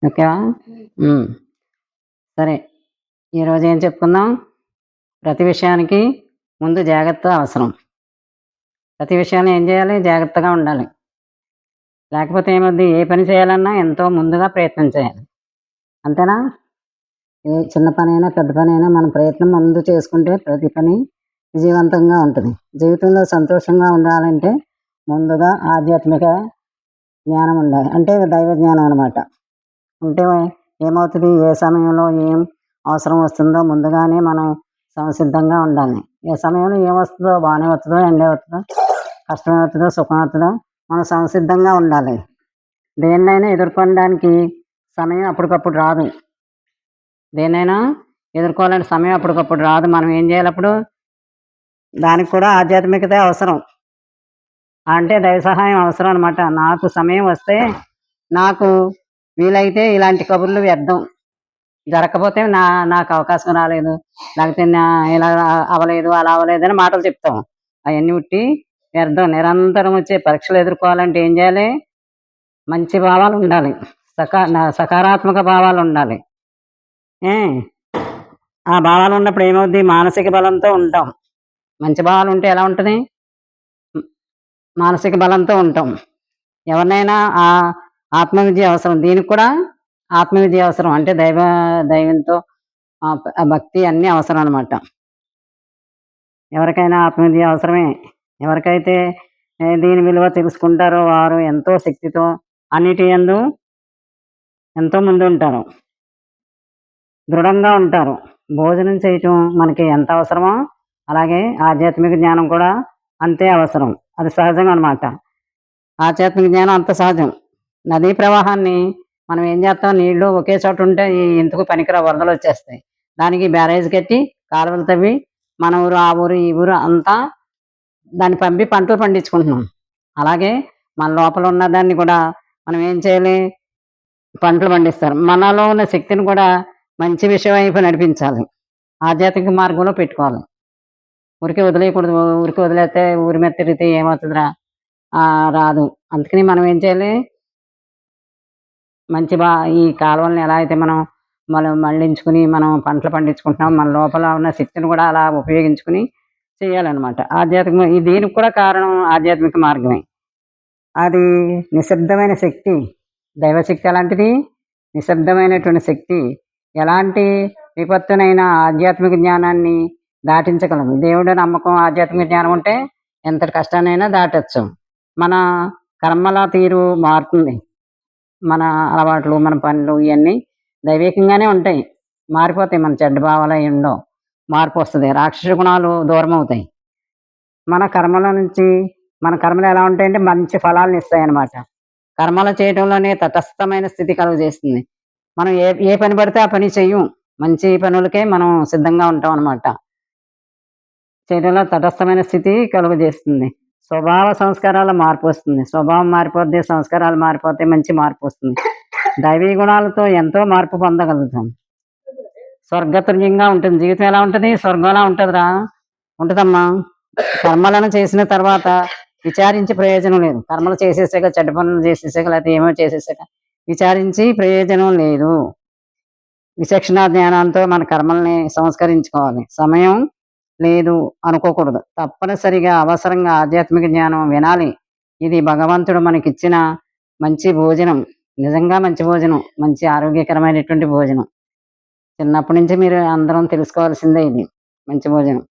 ఓకేవా? హ్మ్. సరే. ఈరోజు ఏం చెప్పుకుందాం? ప్రతి విషయానికి ముందు జాగ్రత్త అవసరం. ప్రతి విషయాన్ని ఏం చేయాలి? జాగ్రత్తగా ఉండాలి. లేకపోతే ఏమవుద్ది? ఏ పని చేయాలన్నా ఎంతో ముందుగా ప్రయత్నం చేయాలి. అంతేనా? ఏ చిన్న పనైనా, పెద్ద పనైనా మన ప్రయత్నం ముందు చేసుకుంటే ప్రతి పని విజయవంతంగా ఉంటది. జీవితంలో సంతోషంగా ఉండాలంటే ముందుగా ఆధ్యాత్మిక జ్ఞానం ఉండాలి. అంటే దైవ జ్ఞానం అనమాట. ఉంటే ఏమవుతది? ఏ సమయంలో ఏం అవసరం వస్తుందో ముందుగానే మనం సంసిద్ధంగా ఉండాలి. ఏ సమయంలో ఏమొస్తదో బానే వత్తదో, ఎండే వత్తదో, కష్టమే వత్తదో, సుఖం వత్తదో మనం సంసిద్ధంగా ఉండాలి. దేన్నైనా ఎదుర్కొనడానికి సమయం అప్పటికప్పుడు రాదు. దేన్నైనా ఎదుర్కోవాలంటే సమయం అప్పటికప్పుడు రాదు. మనం ఏం చేయాలప్పుడు? దానికి కూడా ఆధ్యాత్మికతే అవసరం. అంటే దైవ సహాయం అవసరం అనమాట. నాకు సమయం వస్తే నాకు వీలైతే ఇలాంటి కబుర్లు వ్యర్థం. జరగకపోతే నాకు అవకాశం రాలేదు. లేకపోతే ఇలా అవ్వలేదు, అలా అవ్వలేదని మాటలు చెప్తాం. అయన్నీ ఉట్టి వ్యర్థం. నిరంతరం వచ్చే పరీక్షలు ఎదుర్కోవాలంటే ఏం చేయాలి? మంచి భావాలుండాలి. సకారాత్మక భావాలుండాలి. ఏ ఆ భావాలున్నప్పుడు ఏమవుద్ది? మానసిక బలంతో ఉంటాం. మంచి భావాలుంటే ఎలా ఉంటది? హ్మ్. మానసిక బలంతో ఉంటాం. ఎవరినైనా ఆత్మవిద్య అవసరం. దీనికి కూడా ఆత్మవిద్య అవసరం. అంటే దైవంతో భక్తి అన్నీ అవసరం అనమాట. ఎవరికైనా ఆత్మవిద్య అవసరమే. ఎవరికైతే దీని విలువ తెలుసుకుంటారో వారు ఎంతో శక్తితో అన్నిటి యందు ఎంతో ముందుంటారు. దృఢంగా ఉంటారు. భోజనం చేయటం మనకి ఎంత అవసరమో, అలాగే ఆధ్యాత్మిక జ్ఞానం కూడా అంతే అవసరం. అది సహజం అనమాట. ఆధ్యాత్మిక జ్ఞానం అంత సహజం. నదీ ప్రవాహాన్ని మనం ఏం చేస్తాం? నీళ్లు ఒకే చోట ఉంటే ఎందుకు పనికిరావు, వరదలొచ్చేస్తాయి. దానికి బ్యారేజ్ కట్టి, కాలువలు తవ్వి మన ఊరు, ఆ ఊరు, ఈ ఊరు అంతా దాన్ని పంపి పంటలు పండించుకుంటున్నాం. అలాగే మన లోపల ఉన్న దాన్ని కూడా మనం ఏం చేయాలి? పంటలు పండిస్తారు. మనలో ఉన్న శక్తిని కూడా మంచి విషయం వైపు నడిపించాలి. ఆధ్యాత్మిక మార్గంలో పెట్టుకోవాలి. ఊరికే వదిలేయకూడదు. ఊరికే వదిలేస్తే ఊరి మీద తిరిగితే ఏమవుతదిరా? రాదు. అందుకని మనం ఏం చేయాలి? మంచి ఈ కాలువలను ఎలా అయితే మనం మళ్లించుకుని మనం పంటలు పండించుకుంటున్నాం. మన లోపల ఉన్న శక్తిని కూడా అలా ఉపయోగించుకుని చేయాలనమాట. దీనికి కూడా కారణం ఆధ్యాత్మిక మార్గమే. అది నిశ్శబ్దమైన శక్తి. దైవశక్తి ఎలాంటిది? నిశ్శబ్దమైనటువంటి శక్తి. ఎలాంటి విపత్తునైనా ఆధ్యాత్మిక జ్ఞానాన్ని దాటించగలదు. దేవుడి నమ్మకం, ఆధ్యాత్మిక జ్ఞానం ఉంటే ఎంతటి కష్టాన్నైనా దాటొచ్చు. మన కర్మల తీరు మారుతుంది. మన అలవాట్లు, మన పనులు ఇయన్నీ దైవికంగానే ఉంటాయి. మారిపోతాయి. మన చెడ్డ భావాలయి ఉండవు. మార్పొస్తది. రాక్షస గుణాలు దూరమవుతాయి. మన కర్మల నుంచి మన కర్మలు ఎలా ఉంటాయంటే మంచి ఫలాలనిస్తాయనమాట. కర్మలు చేయటంలోనే తటస్థమైన స్థితి కలుగజేస్తుంది. మనం ఏ ఏ పని పడితే ఆ పని చెయ్యం. మంచి పనులకే మనం సిద్ధంగా ఉంటాం అనమాట. చేయడంలో తటస్థమైన స్థితి కలుగజేస్తుంది. స్వభావ సంస్కారాల మార్పొస్తుంది. స్వభావం మారిపోద్ది, సంస్కారాలు మారిపోతే మంచి మార్పొస్తుంది. దైవీ గుణాలతో ఎంతో మార్పు పొందగలుగుతాం. స్వర్గతుల్యంగా ఉంటుంది. జీవితం ఎలా ఉంటది? స్వర్గంలా ఉంటదిరా! ఉంటదమ్మా. కర్మలను చేసిన తర్వాత విచారించి ప్రయోజనం లేదు. కర్మలు చేసేసాక, చెడ్డ పనులు చేసేసాక, లేకపోతే ఏమో చేసేసాక విచారించి ప్రయోజనం లేదు. విచక్షణా జ్ఞానంతో మన కర్మల్ని సంస్కరించుకోవాలి. సమయం లేదు అనుకోకూడదు. తప్పనిసరిగా అవసరంగా ఆధ్యాత్మిక జ్ఞానం వినాలి. ఇది భగవంతుడు మనకిచ్చిన మంచి భోజనం. నిజంగా మంచి భోజనం. మంచి ఆరోగ్యకరమైనటువంటి భోజనం. చిన్నప్పటి నుంచి మీరు అందరం తెలుసుకోవాల్సిందే ఇది. మంచి భోజనం.